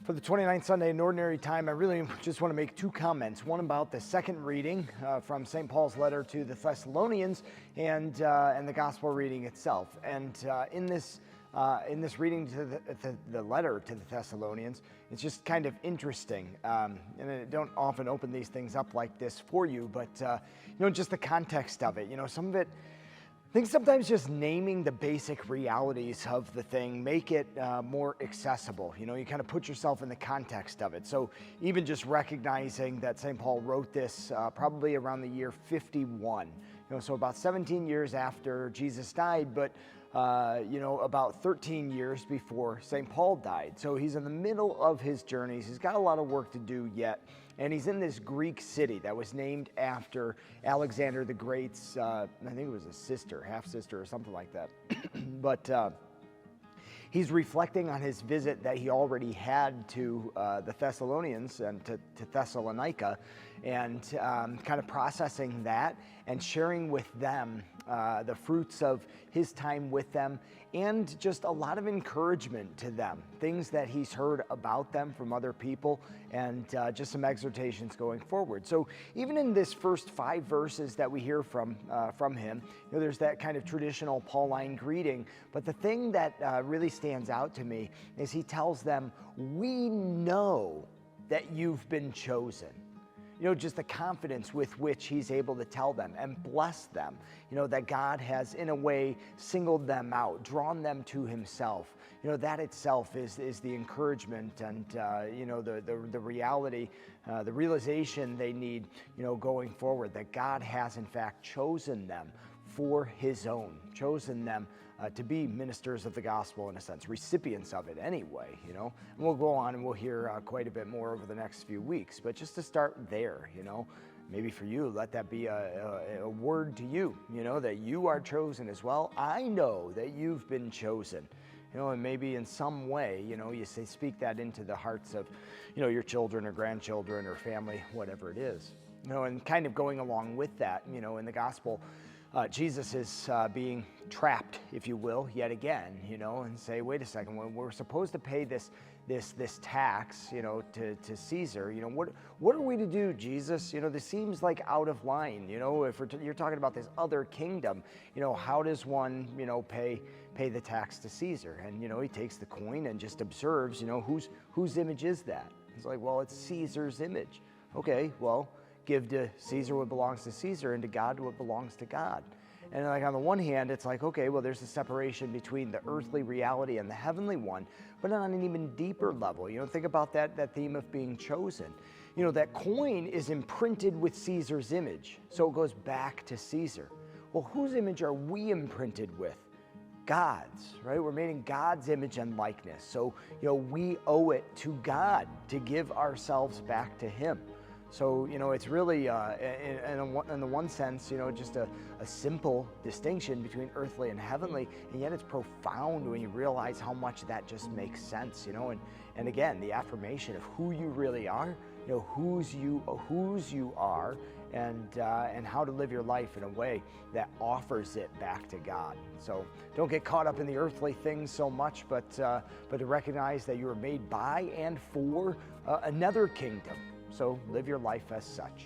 For the 29th Sunday in Ordinary Time, I really just want to make two comments. One about the second reading from St. Paul's letter to the Thessalonians and the gospel reading itself. And in this reading to the letter to the Thessalonians, it's just kind of interesting. And I don't often open these things up like this for you, but just the context of it. Some of it, I think sometimes just naming the basic realities of the thing make it more accessible. You kind of put yourself in the context of it. So even just recognizing that St. Paul wrote this probably around the year 51, so about 17 years after Jesus died, but about 13 years before St. Paul died. So he's in the middle of his journeys. He's got a lot of work to do yet. And he's in this Greek city that was named after Alexander the Great's, I think it was a sister, half-sister or something like that. But he's reflecting on his visit that he already had to the Thessalonians and to Thessalonica, and kind of processing that and sharing with them the fruits of his time with them, and just a lot of encouragement to them, things that he's heard about them from other people, and just some exhortations going forward. So even in this first 5 verses that we hear from him, there's that kind of traditional Pauline greeting, but the thing that really stands out to me is he tells them, "We know that you've been chosen." Just the confidence with which he's able to tell them and bless them, that God has in a way singled them out, drawn them to himself. That itself is the encouragement and, the reality, the realization they need, going forward, that God has in fact chosen them for his own, chosen them to be ministers of the gospel in a sense, recipients of it anyway, And we'll go on and we'll hear quite a bit more over the next few weeks. But just to start there, maybe for you, let that be a word to you, that you are chosen as well. I know that you've been chosen, and maybe in some way, you say, speak that into the hearts of, your children or grandchildren or family, whatever it is, and kind of going along with that, in the gospel, Jesus is being trapped, if you will, yet again, and say, wait a second, when we're supposed to pay this tax, to Caesar, what are we to do, Jesus? This seems like out of line, if you're talking about this other kingdom, how does one, pay the tax to Caesar? And, he takes the coin and just observes, whose image is that? It's like, well, it's Caesar's image. Okay, well, give to Caesar what belongs to Caesar and to God what belongs to God. And like on the one hand, it's like, okay, well, there's a separation between the earthly reality and the heavenly one, but on an even deeper level, think about that theme of being chosen. That coin is imprinted with Caesar's image, so it goes back to Caesar. Well, whose image are we imprinted with? God's, right? We're made in God's image and likeness. So, we owe it to God to give ourselves back to him. So, it's really, in the one sense, just a simple distinction between earthly and heavenly, and yet it's profound when you realize how much that just makes sense, and again, the affirmation of who you really are, whose you are, and how to live your life in a way that offers it back to God. So don't get caught up in the earthly things so much, but to recognize that you were made by and for another kingdom. So live your life as such.